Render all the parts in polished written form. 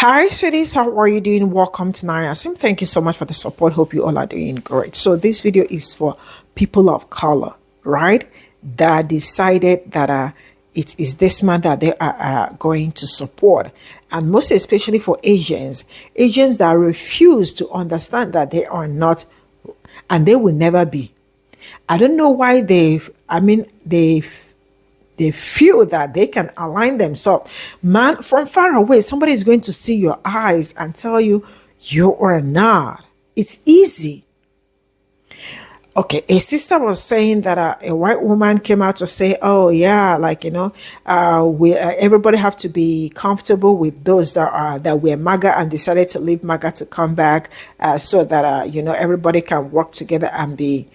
Hi, sweeties. How are you doing? Welcome to Sim. Thank you so much for the support. Hope you all are doing great. So this video is for people of color, right? That decided that it is this man that they are going to support. And most especially for Asians that refuse to understand that they are not, and they will never be. I don't know why they feel that they can align themselves. Man, from far away, somebody is going to see your eyes and tell you you are not. It's easy. Okay, a sister was saying that a white woman came out to say, "Oh yeah, we everybody have to be comfortable with those that were MAGA and decided to leave MAGA to come back, so that everybody can work together and be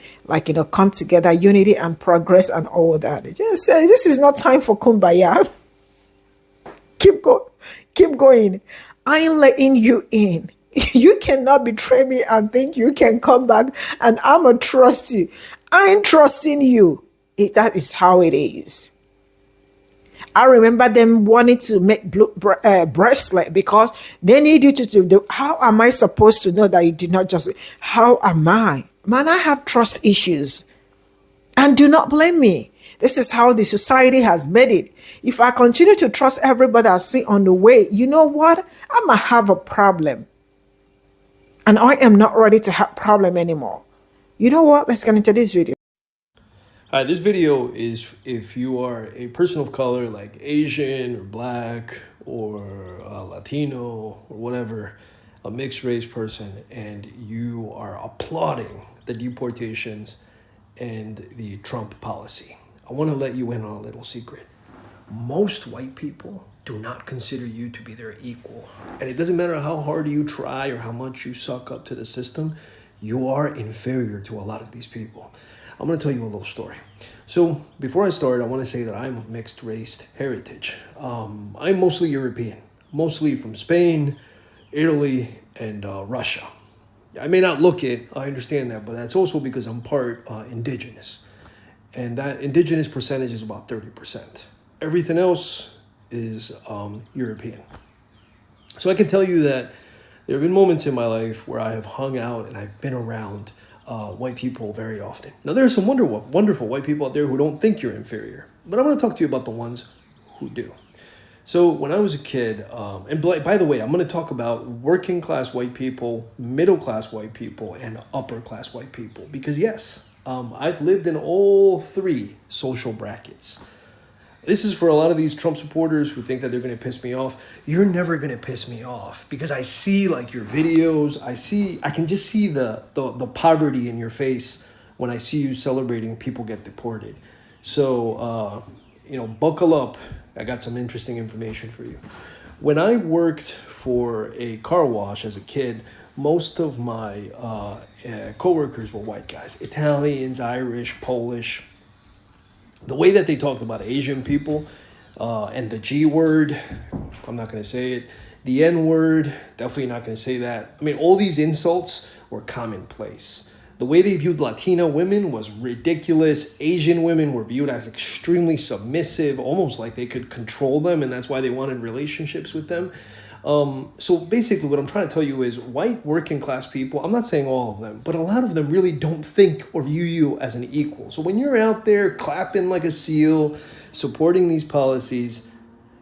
come together, unity and progress and all that." It just say this is not time for kumbaya. Keep going. I'm letting you in. You cannot betray me and think you can come back and I'ma trust you. I ain't trusting you. That is how it is. I remember them wanting to make bracelet because they need you to do. How am I supposed to know that you did not just? How am I? Man, I have trust issues. And do not blame me. This is how the society has made it. If I continue to trust everybody I see on the way, you know what? I'm going to have a problem. And I am not ready to have problem anymore. You know what? Let's get into this video. Hi, this video is if you are a person of color like Asian or Black or Latino or whatever, a mixed race person, and you are applauding the deportations and the Trump policy. I want to let you in on a little secret. Most white people do not consider you to be their equal. And it doesn't matter how hard you try or how much you suck up to the system, you are inferior to a lot of these people. I'm going to tell you a little story. So before I start, I want to say that I'm of mixed race heritage. I'm mostly European, mostly from Spain, Italy, and Russia. I may not look it, I understand that, but that's also because I'm part indigenous. And that indigenous percentage is about 30%. Everything else is European. So I can tell you that there have been moments in my life where I have hung out and I've been around white people very often. Now, there are some wonderful white people out there who don't think you're inferior, but I'm going to talk to you about the ones who do. So when I was a kid, and by the way, I'm going to talk about working class white people, middle class white people, and upper class white people, because yes, I've lived in all three social brackets. This is for a lot of these Trump supporters who think that they're going to piss me off. You're never going to piss me off because I see your videos. I can just see the poverty in your face when I see you celebrating people get deported. So, buckle up. I got some interesting information for you. When I worked for a car wash as a kid, most of my coworkers were white guys, Italians, Irish, Polish. The way that they talked about Asian people and the G word, I'm not going to say it. The N word, definitely not going to say that. I mean, all these insults were commonplace. The way they viewed Latina women was ridiculous. Asian women were viewed as extremely submissive, almost like they could control them, and that's why they wanted relationships with them. So basically what I'm trying to tell you is white working class people, I'm not saying all of them, but a lot of them really don't think or view you as an equal. So when you're out there clapping like a seal, supporting these policies,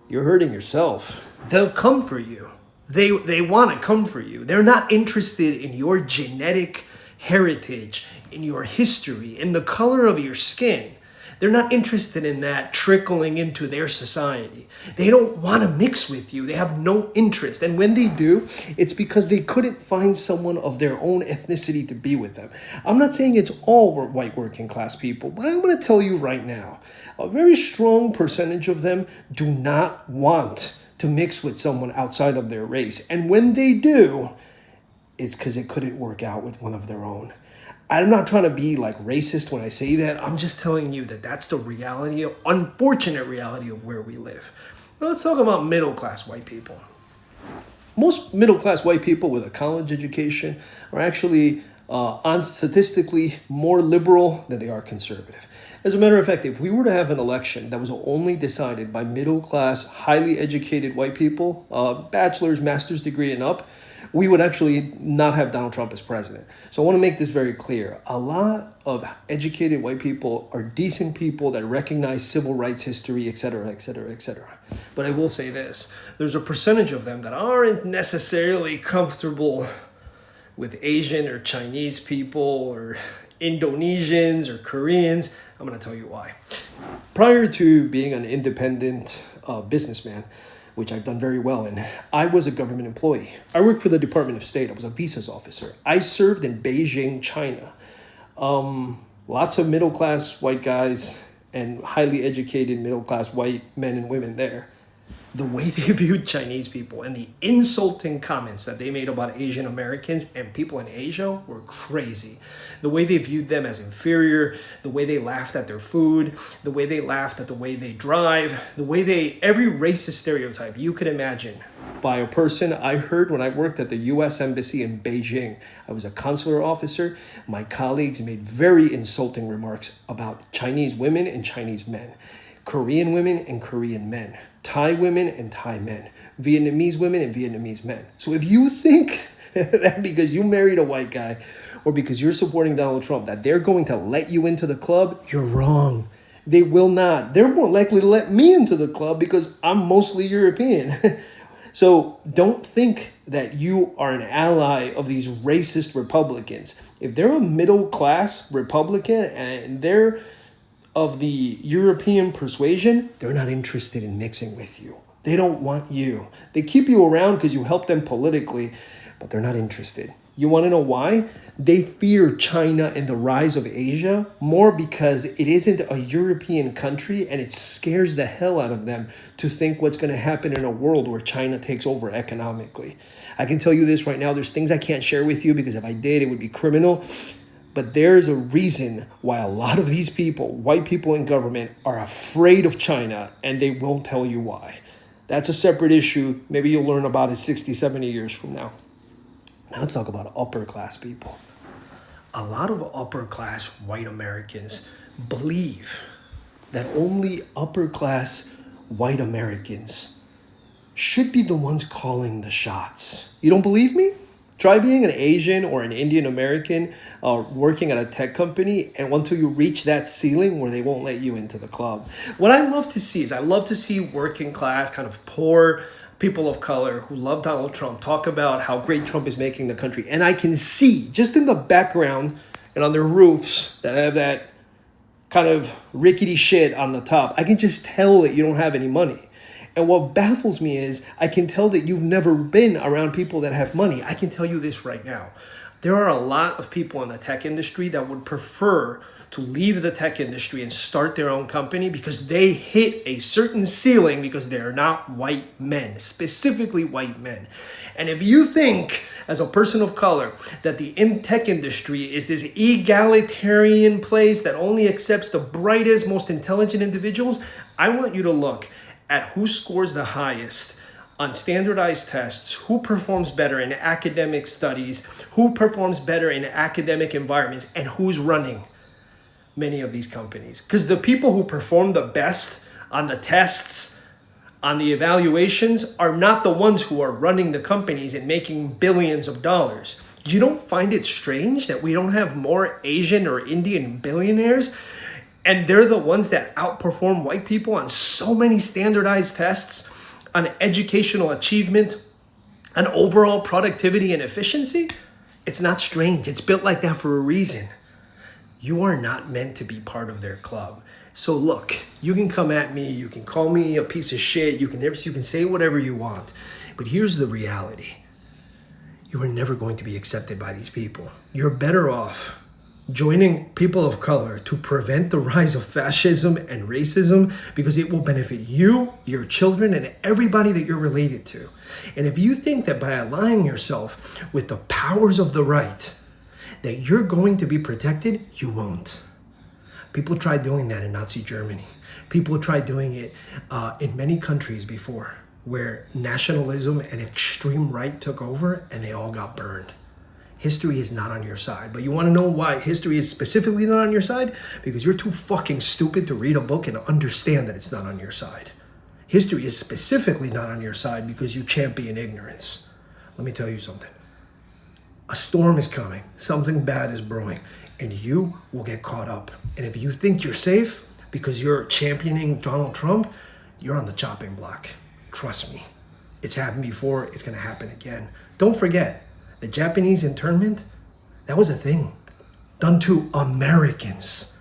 you're hurting yourself. They'll come for you. They want to come for you. They're not interested in your genetic heritage, in your history, in the color of your skin. They're not interested in that trickling into their society. They don't want to mix with you. They have no interest. And when they do, it's because they couldn't find someone of their own ethnicity to be with them. I'm not saying it's all white working class people, but I'm going to tell you right now, a very strong percentage of them do not want to mix with someone outside of their race. And when they do, it's because it couldn't work out with one of their own. I'm not trying to be racist when I say that. I'm just telling you that that's the reality, unfortunate reality of where we live. Now let's talk about middle-class white people. Most middle-class white people with a college education are actually on statistically more liberal than they are conservative. As a matter of fact, if we were to have an election that was only decided by middle-class, highly educated white people, bachelor's, master's degree and up, we would actually not have Donald Trump as president. So I want to make this very clear. A lot of educated white people are decent people that recognize civil rights history, et cetera, et cetera, et cetera. But I will say this. There's a percentage of them that aren't necessarily comfortable with Asian or Chinese people or Indonesians or Koreans. I'm going to tell you why. Prior to being an independent businessman, which I've done very well in, I was a government employee. I worked for the Department of State. I was a visas officer. I served in Beijing, China. Lots of middle-class white guys and highly educated middle-class white men and women there. The way they viewed Chinese people and the insulting comments that they made about Asian Americans and people in Asia were crazy. The way they viewed them as inferior, the way they laughed at their food, the way they laughed at the way they drive, every racist stereotype you could imagine by a person I heard when I worked at the U.S. Embassy in Beijing. I was a consular officer. My colleagues made very insulting remarks about Chinese women and Chinese men, Korean women and Korean men, Thai women and Thai men, Vietnamese women and Vietnamese men. So if you think that because you married a white guy or because you're supporting Donald Trump that they're going to let you into the club, you're wrong. They will not. They're more likely to let me into the club because I'm mostly European. So don't think that you are an ally of these racist Republicans. If they're a middle-class Republican and they're of the European persuasion, they're not interested in mixing with you. They don't want you. They keep you around because you help them politically, but they're not interested. You want to know why? They fear China and the rise of Asia more because it isn't a European country and it scares the hell out of them to think what's going to happen in a world where China takes over economically. I can tell you this right now, there's things I can't share with you because if I did, it would be criminal. But there's a reason why a lot of these people, white people in government, are afraid of China, and they won't tell you why. That's a separate issue. Maybe you'll learn about it 60, 70 years from now. Now let's talk about upper class people. A lot of upper class white Americans believe that only upper class white Americans should be the ones calling the shots. You don't believe me? Try being an Asian or an Indian American working at a tech company and until you reach that ceiling where they won't let you into the club. What I love to see is I love to see working class, kind of poor people of color who love Donald Trump talk about how great Trump is making the country. And I can see just in the background and on their roofs that have that kind of rickety shit on the top, I can just tell that you don't have any money. And what baffles me is I can tell that you've never been around people that have money. I can tell you this right now. There are a lot of people in the tech industry that would prefer to leave the tech industry and start their own company because they hit a certain ceiling because they are not white men, specifically white men. And if you think as a person of color that the tech industry is this egalitarian place that only accepts the brightest, most intelligent individuals, I want you to look at who scores the highest on standardized tests, who performs better in academic studies, who performs better in academic environments, and who's running many of these companies. Because the people who perform the best on the tests, on the evaluations, are not the ones who are running the companies and making billions of dollars. You don't find it strange that we don't have more Asian or Indian billionaires? And they're the ones that outperform white people on so many standardized tests, on educational achievement, on overall productivity and efficiency. It's not strange. It's built like that for a reason. You are not meant to be part of their club. So look, you can come at me, you can call me a piece of shit, you can say whatever you want. But here's the reality. You are never going to be accepted by these people. You're better off joining people of color to prevent the rise of fascism and racism because it will benefit you, your children, and everybody that you're related to. And if you think that by aligning yourself with the powers of the right, that you're going to be protected, you won't. People tried doing that in Nazi Germany. People tried doing it in many countries before where nationalism and extreme right took over and they all got burned. history is not on your side. But you want to know why history is specifically not on your side? Because you're too fucking stupid to read a book and understand that it's not on your side. History is specifically not on your side because you champion ignorance. Let me tell you something. A storm is coming. Something bad is brewing. And you will get caught up. And if you think you're safe because you're championing Donald Trump, you're on the chopping block. Trust me. It's happened before. It's going to happen again. Don't forget, the Japanese internment, that was a thing done to Americans.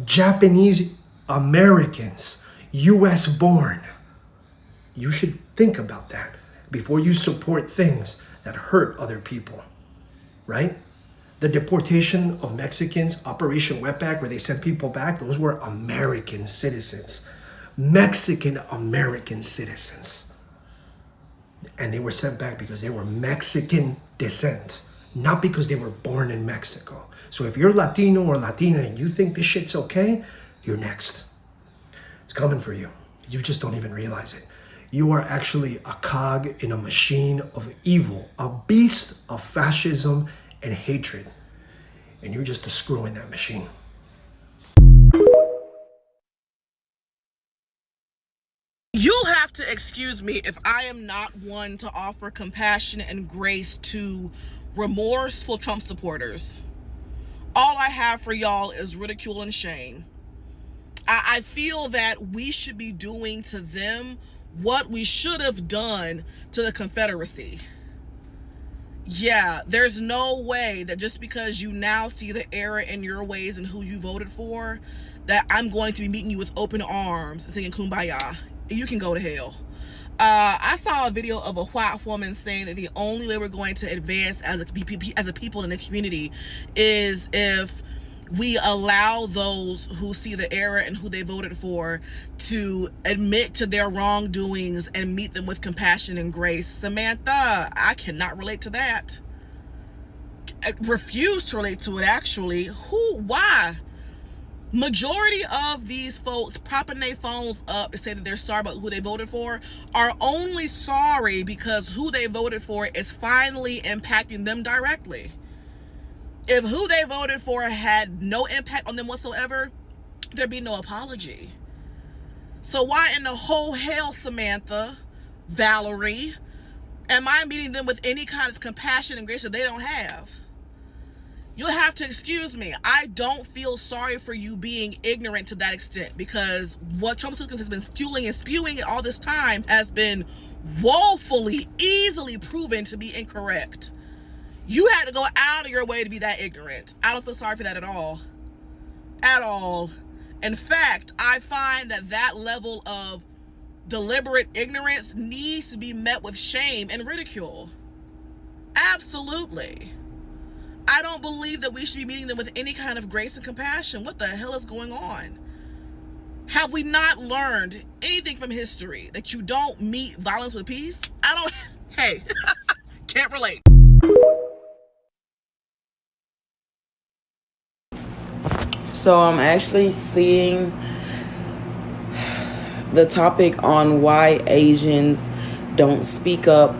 Japanese Americans. US born. You should think about that before you support things that hurt other people, right? The deportation of Mexicans, Operation Wetback, where they sent people back, those were American citizens. Mexican American citizens. And they were sent back because they were Mexican descent, not because they were born in Mexico. So if you're Latino or Latina and you think this shit's okay, you're next. It's coming for you. You just don't even realize it. You are actually a cog in a machine of evil, a beast of fascism and hatred. And you're just a screw in that machine. You'll have to excuse me if I am not one to offer compassion and grace to remorseful Trump supporters. All I have for y'all is ridicule and shame. I feel that we should be doing to them what we should have done to the Confederacy. Yeah, there's no way that just because you now see the error in your ways and who you voted for, that I'm going to be meeting you with open arms and singing Kumbaya. You can go to hell. I saw a video of a white woman saying that the only way we're going to advance as a people in the community is if we allow those who see the error and who they voted for to admit to their wrongdoings and meet them with compassion and grace. Samantha, I cannot relate to that. I refuse to relate to it, actually. Why? Majority of these folks propping their phones up to say that they're sorry about who they voted for are only sorry because who they voted for is finally impacting them directly. If who they voted for had no impact on them whatsoever, there'd be no apology. So why in the whole hell, Samantha, Valerie, am I meeting them with any kind of compassion and grace that they don't have? You'll have to excuse me. I don't feel sorry for you being ignorant to that extent, because what Trump has been fueling and spewing all this time has been woefully, easily proven to be incorrect. You had to go out of your way to be that ignorant. I don't feel sorry for that at all. At all. In fact, I find that that level of deliberate ignorance needs to be met with shame and ridicule. Absolutely. I don't believe that we should be meeting them with any kind of grace and compassion. What the hell is going on? Have we not learned anything from history? That you don't meet violence with peace? Hey, can't relate. So I'm actually seeing the topic on why Asians don't speak up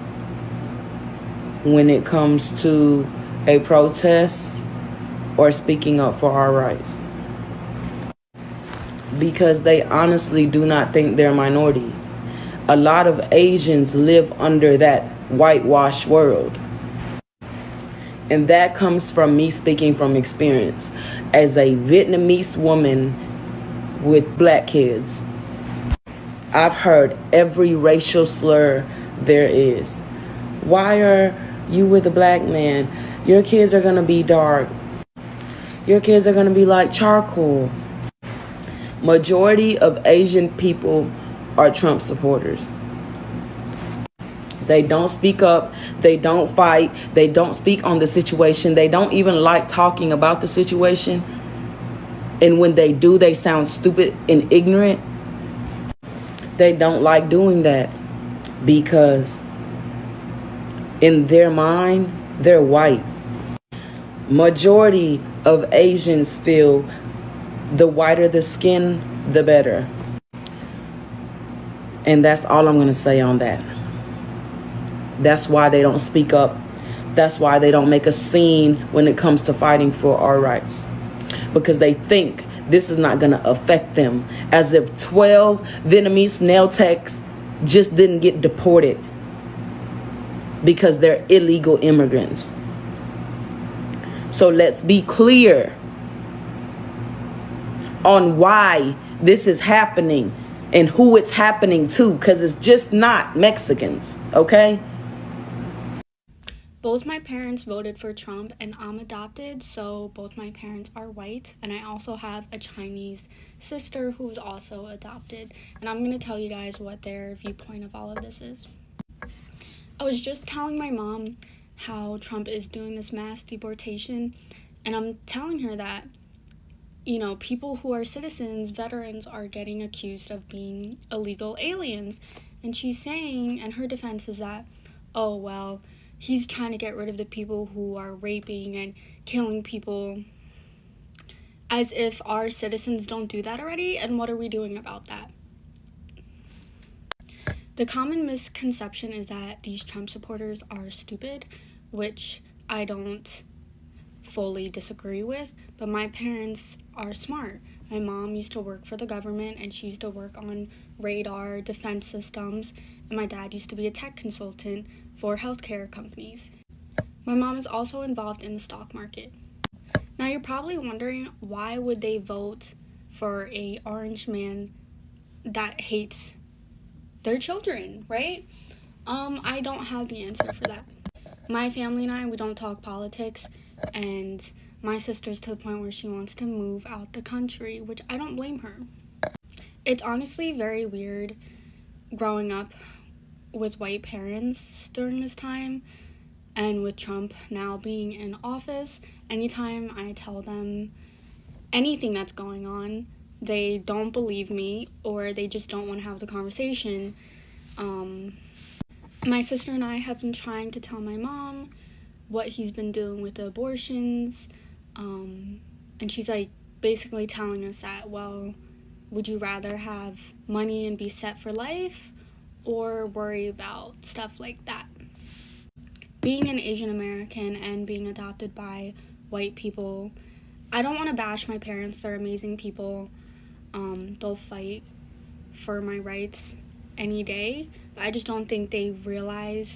when it comes to a protest or speaking up for our rights. Because they honestly do not think they're a minority. A lot of Asians live under that whitewashed world. And that comes from me speaking from experience as a Vietnamese woman with black kids. I've heard every racial slur there is. Why are you with a black man? Your kids are going to be dark. Your kids are going to be like charcoal. Majority of Asian people are Trump supporters. They don't speak up. They don't fight. They don't speak on the situation. They don't even like talking about the situation. And when they do, they sound stupid and ignorant. They don't like doing that because in their mind, they're white. Majority of Asians feel the whiter the skin, the better. And that's all I'm going to say on that. That's why they don't speak up. That's why they don't make a scene when it comes to fighting for our rights, because they think this is not going to affect them, as if 12 Vietnamese nail techs just didn't get deported because they're illegal immigrants. So let's be clear on why this is happening and who it's happening to, because it's just not Mexicans, okay? Both my parents voted for Trump, and I'm adopted, so both my parents are white, and I also have a Chinese sister who's also adopted, and I'm going to tell you guys what their viewpoint of all of this is. I was just telling my mom how Trump is doing this mass deportation, and I'm telling her that, you know, people who are citizens, veterans, are getting accused of being illegal aliens, and she's saying, and her defense is that, oh, well, he's trying to get rid of the people who are raping and killing people, as if our citizens don't do that already, and what are we doing about that? The common misconception is that these Trump supporters are stupid, which I don't fully disagree with, but my parents are smart. My mom used to work for the government, and she used to work on radar defense systems, and my dad used to be a tech consultant for healthcare companies. My mom is also involved in the stock market. Now you're probably wondering, why would they vote for a orange man that hates their children, right? I don't have the answer for that. My family and I, we don't talk politics, and my sister's to the point where she wants to move out the country, which I don't blame her. It's honestly very weird growing up with white parents during this time, and with Trump now being in office. Anytime I tell them anything that's going on, they don't believe me, or they just don't want to have the conversation. My sister and I have been trying to tell my mom what he's been doing with the abortions, and she's like basically telling us that, well, would you rather have money and be set for life, or worry about stuff like that? Being an Asian American and being adopted by white people, I don't want to bash my parents. They're amazing people. They'll fight for my rights any day, but I just don't think they realize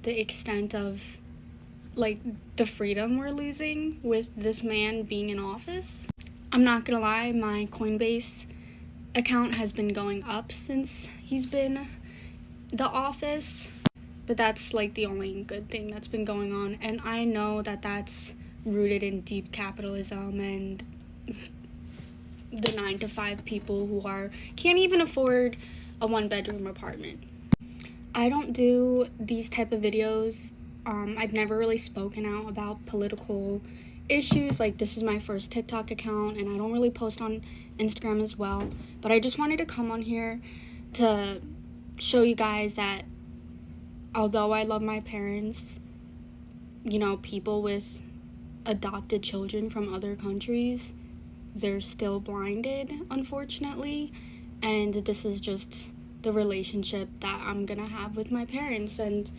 the extent of, like, the freedom we're losing with this man being in office. I'm not gonna lie, my Coinbase account has been going up since he's been the office, but that's like the only good thing that's been going on, and I know that that's rooted in deep capitalism and the 9-to-5 people who can't even afford a 1-bedroom apartment. I don't do these type of videos. I've never really spoken out about political issues. Like, this is my first TikTok account, and I don't really post on Instagram as well, but I just wanted to come on here to show you guys that although I love my parents, you know, people with adopted children from other countries, they're still blinded, unfortunately, and this is just the relationship that I'm gonna have with my parents, and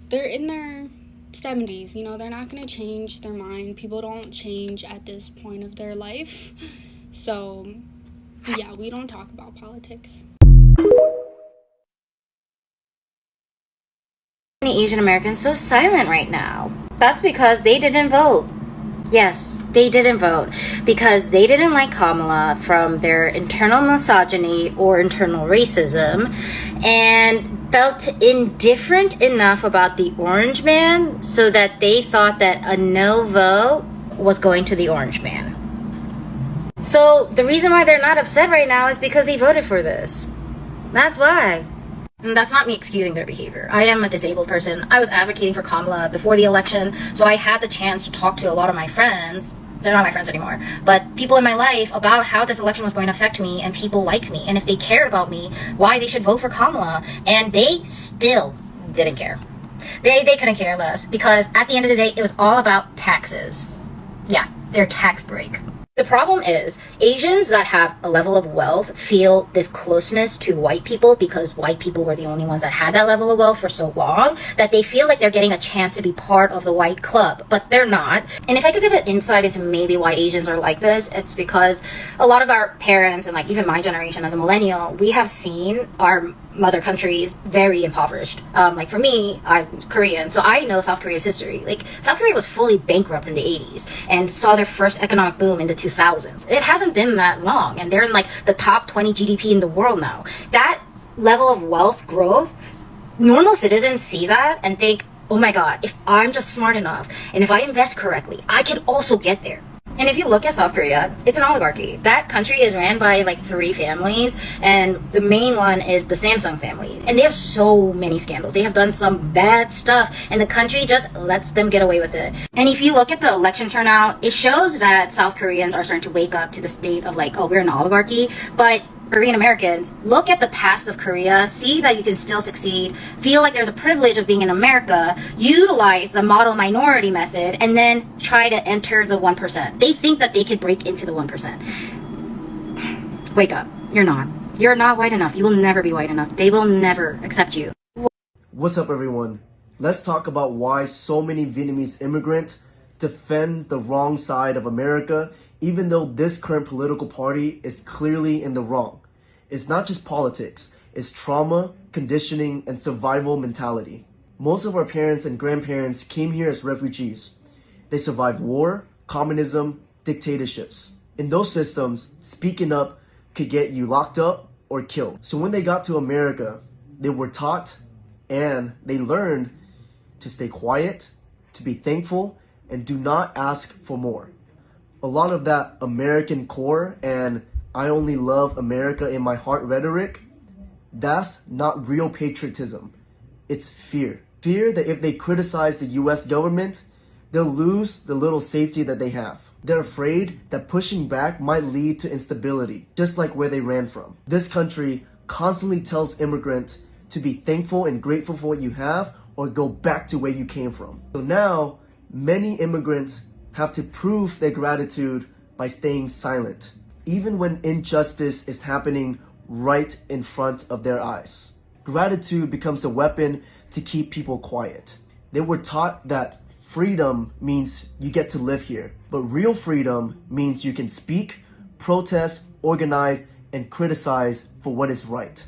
they're in their 70s, you know, they're not gonna change their mind. People don't change at this point of their life, so yeah, we don't talk about politics. Asian Americans so silent right now? That's because they didn't vote. Yes, they didn't vote because they didn't like Kamala from their internal misogyny or internal racism, and felt indifferent enough about the orange man so that they thought that a no vote was going to the orange man. So the reason why they're not upset right now is because they voted for this. That's why. And that's not me excusing their behavior. I am a disabled person. I was advocating for Kamala before the election, so I had the chance to talk to a lot of my friends. They're not my friends anymore, but people in my life about how this election was going to affect me and people like me, and if they cared about me, why they should vote for Kamala, and they still didn't care. They couldn't care less, because at the end of the day, it was all about taxes. Yeah, their tax break. The problem is Asians that have a level of wealth feel this closeness to white people because white people were the only ones that had that level of wealth for so long that they feel like they're getting a chance to be part of the white club, but they're not. And if I could give an insight into maybe why Asians are like this, it's because a lot of our parents and like even my generation as a millennial, we have seen our mother countries very impoverished. Like for me, I'm Korean, so I know South Korea's history. Like South Korea was fully bankrupt in the 80s and saw their first economic boom in the 2000s. It hasn't been that long, and they're in like the top 20 GDP in the world now. That level of wealth growth, normal citizens see that and think, oh my God, if I'm just smart enough and if I invest correctly, I can also get there. And if you look at South Korea, it's an oligarchy. That country is ran by like 3 families, and the main one is the Samsung family. And they have so many scandals. They have done some bad stuff, and the country just lets them get away with it. And if you look at the election turnout, it shows that South Koreans are starting to wake up to the state of like, oh, we're an oligarchy. But Korean Americans, look at the past of Korea, see that you can still succeed, feel like there's a privilege of being in America, utilize the model minority method, and then try to enter the 1%. They think that they could break into the 1%. Wake up. You're not. You're not white enough. You will never be white enough. They will never accept you. What's up, everyone? Let's talk about why so many Vietnamese immigrants defend the wrong side of America, even though this current political party is clearly in the wrong. It's not just politics, it's trauma, conditioning, and survival mentality. Most of our parents and grandparents came here as refugees. They survived war, communism, dictatorships. In those systems, speaking up could get you locked up or killed. So when they got to America, they were taught and they learned to stay quiet, to be thankful, and do not ask for more. A lot of that American core and I only love America in my heart rhetoric, that's not real patriotism. It's fear. Fear that if they criticize the US government, they'll lose the little safety that they have. They're afraid that pushing back might lead to instability, just like where they ran from. This country constantly tells immigrants to be thankful and grateful for what you have or go back to where you came from. So now, many immigrants have to prove their gratitude by staying silent, even when injustice is happening right in front of their eyes. Gratitude becomes a weapon to keep people quiet. They were taught that freedom means you get to live here, but real freedom means you can speak, protest, organize, and criticize for what is right.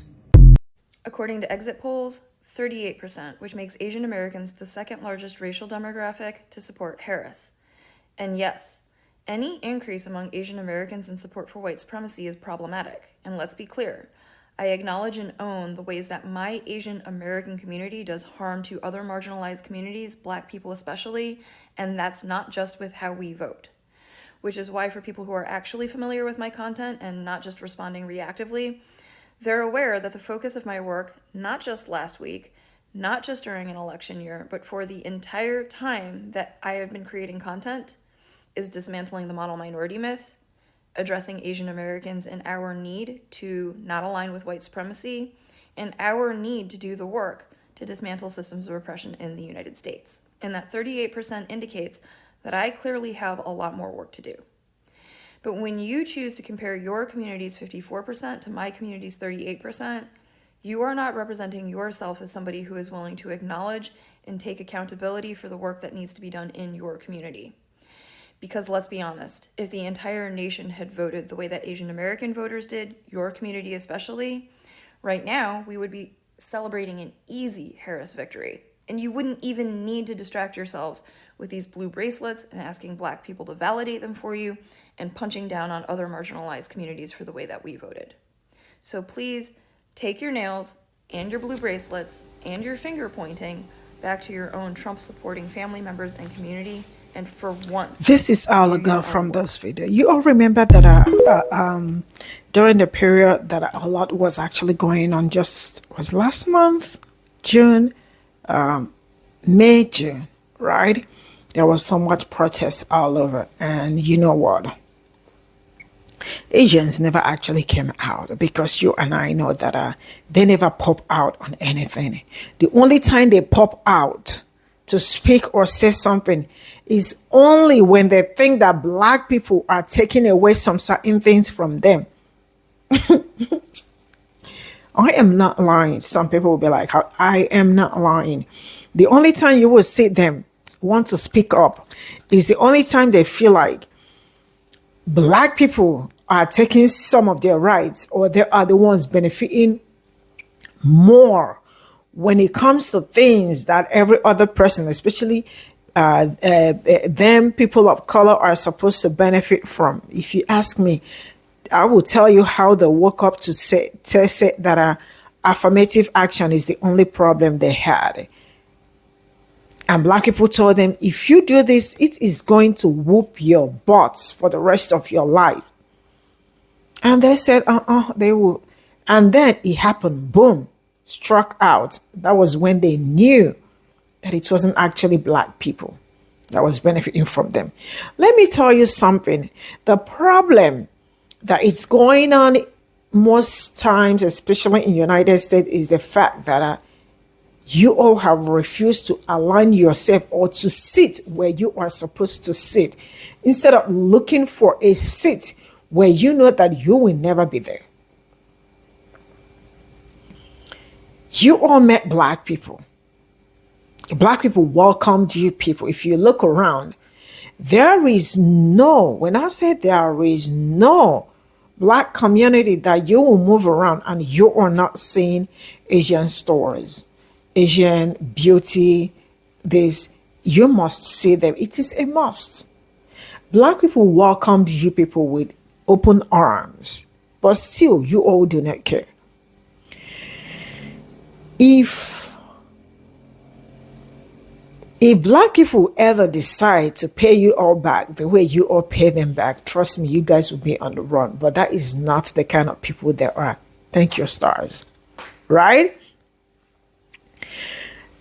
According to exit polls, 38%, which makes Asian Americans the second largest racial demographic to support Harris. And yes, any increase among Asian Americans in support for white supremacy is problematic. And let's be clear, I acknowledge and own the ways that my Asian American community does harm to other marginalized communities, Black people especially, and that's not just with how we vote. Which is why for people who are actually familiar with my content and not just responding reactively, they're aware that the focus of my work, not just last week, not just during an election year, but for the entire time that I have been creating content, is dismantling the model minority myth, addressing Asian Americans and our need to not align with white supremacy, and our need to do the work to dismantle systems of oppression in the United States. And that 38% indicates that I clearly have a lot more work to do. But when you choose to compare your community's 54% to my community's 38%, you are not representing yourself as somebody who is willing to acknowledge and take accountability for the work that needs to be done in your community. Because let's be honest, if the entire nation had voted the way that Asian American voters did, your community especially, right now we would be celebrating an easy Harris victory. And you wouldn't even need to distract yourselves with these blue bracelets and asking Black people to validate them for you and punching down on other marginalized communities for the way that we voted. So please take your nails and your blue bracelets and your finger pointing back to your own Trump supporting family members and community. And for once, this is all I got from this video. You all remember that during the period that a lot was actually going on, was last month, June, May, June, right? There was so much protest all over, and you know what? Asians never actually came out because you and I know that they never pop out on anything. The only time they pop out to speak or say something is only when they think that black people are taking away some certain things from them. I am not lying. Some people will be like, I am not lying. The only time you will see them want to speak up is the only time they feel like black people are taking some of their rights, or they are the ones benefiting more when it comes to things that every other person, especially them people of color, are supposed to benefit from. If you ask me, I will tell you how they woke up to say that affirmative action is the only problem they had. And black people told them, if you do this, it is going to whoop your butts for the rest of your life. And they said, they will. And then it happened, boom, struck out. That was when they knew that it wasn't actually black people that was benefiting from them. Let me tell you something. The problem that it's going on most times, especially in the United States, is the fact that you all have refused to align yourself or to sit where you are supposed to sit, instead of looking for a seat where you know that you will never be there. You all met black people. Black people welcomed you people. If you look around, there is no, when I say there is no black community that you will move around and you are not seeing Asian stores, Asian beauty, this, you must see them. It is a must. Black people welcomed you people with open arms, but still you all do not care. If black people ever decide to pay you all back the way you all pay them back, trust me, you guys will be on the run. But that is not the kind of people there are. Thank your stars. Right?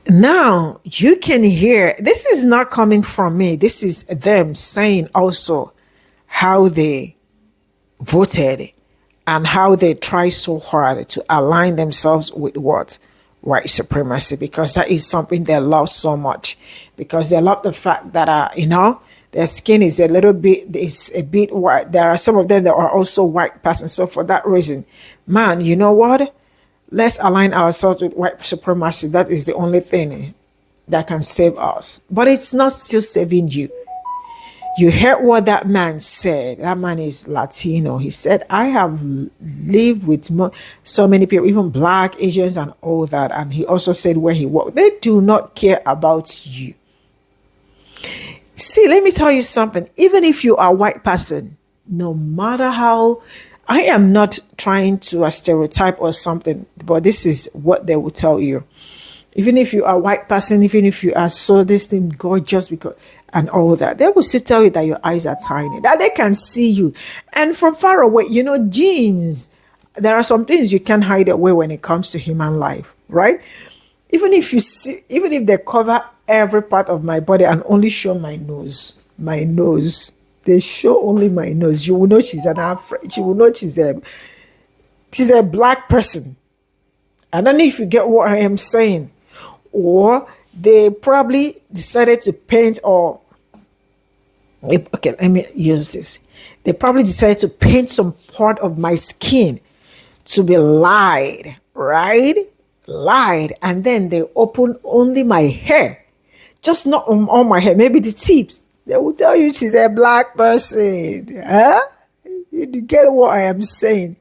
Now, you can hear, this is not coming from me. This is them saying also how they voted and how they try so hard to align themselves with what? White supremacy, because that is something they love so much, because they love the fact that their skin is a bit white. There are some of them that are also white persons. So for that reason, man, you know what? Let's align ourselves with white supremacy. That is the only thing that can save us. But it's not still saving you. You heard what that man said. That man is Latino. He said, I have lived with so many people, even black, Asians, and all that. And he also said where he worked. They do not care about you. See, let me tell you something. Even if you are a white person, no matter how, I am not trying to stereotype or something, but this is what they will tell you. Even if you are a white person, even if you are so distinct, gorgeous, because and all that, they will still tell you that your eyes are tiny, that they can see you. And from far away, genes, there are some things you can't hide away when it comes to human life, right? Even if they cover every part of my body and only show my nose, they show only my nose, you will know she's an African, you will know she's a black person. I don't know if you get what I am saying. Or they probably decided to paint, okay, let me use this. They probably decided to paint some part of my skin to be lied, right? Lied. And then they open only my hair, just not all my hair, maybe the tips. They will tell you she's a black person. Huh? You get what I am saying?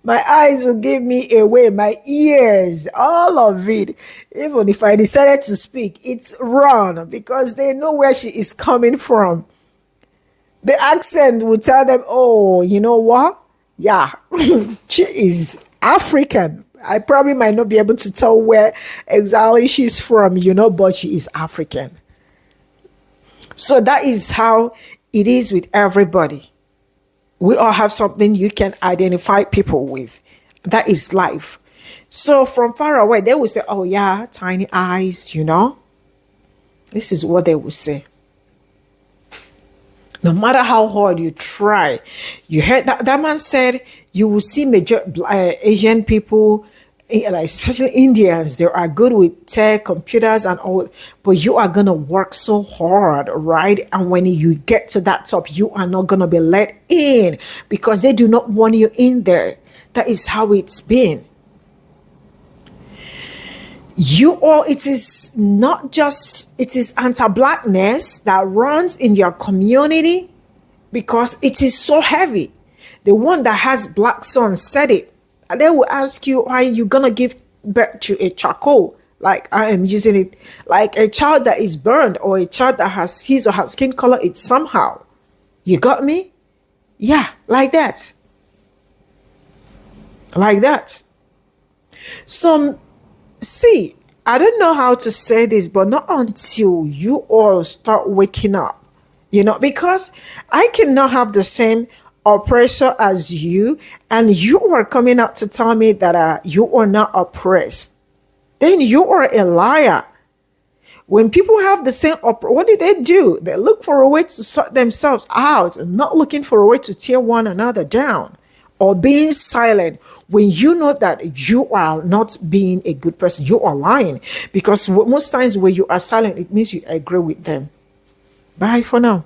My eyes will give me away, my ears, all of it. Even if I decided to speak, it's wrong because they know where she is coming from. The accent will tell them, oh, you know what? Yeah, she is African. I probably might not be able to tell where exactly she's from, but she is African. So that is how it is with everybody. We all have something you can identify people with. That is life. So from far away, they will say, oh yeah, tiny eyes, This is what they will say. No matter how hard you try. You heard that man said, you will see major Asian people, like especially Indians, they are good with tech, computers, and all, but you are gonna work so hard, right? And when you get to that top, you are not gonna be let in because they do not want you in there. That is how it's been. It is not just, it is anti-blackness that runs in your community because it is so heavy. The one that has black son said it. And they will ask you, why you gonna give birth to a charcoal? Like I am using it, like a child that is burned or a child that has his or her skin color, it's somehow. You got me? Yeah, like that. Like that. So, see, I don't know how to say this, but not until you all start waking up, because I cannot have the same oppressor as you, and you are coming out to tell me that you are not oppressed. Then you are a liar. When people have the same what do? They look for a way to sort themselves out and not looking for a way to tear one another down or being silent. When you know that you are not being a good person, you are lying, because most times when you are silent, it means you agree with them. Bye for now.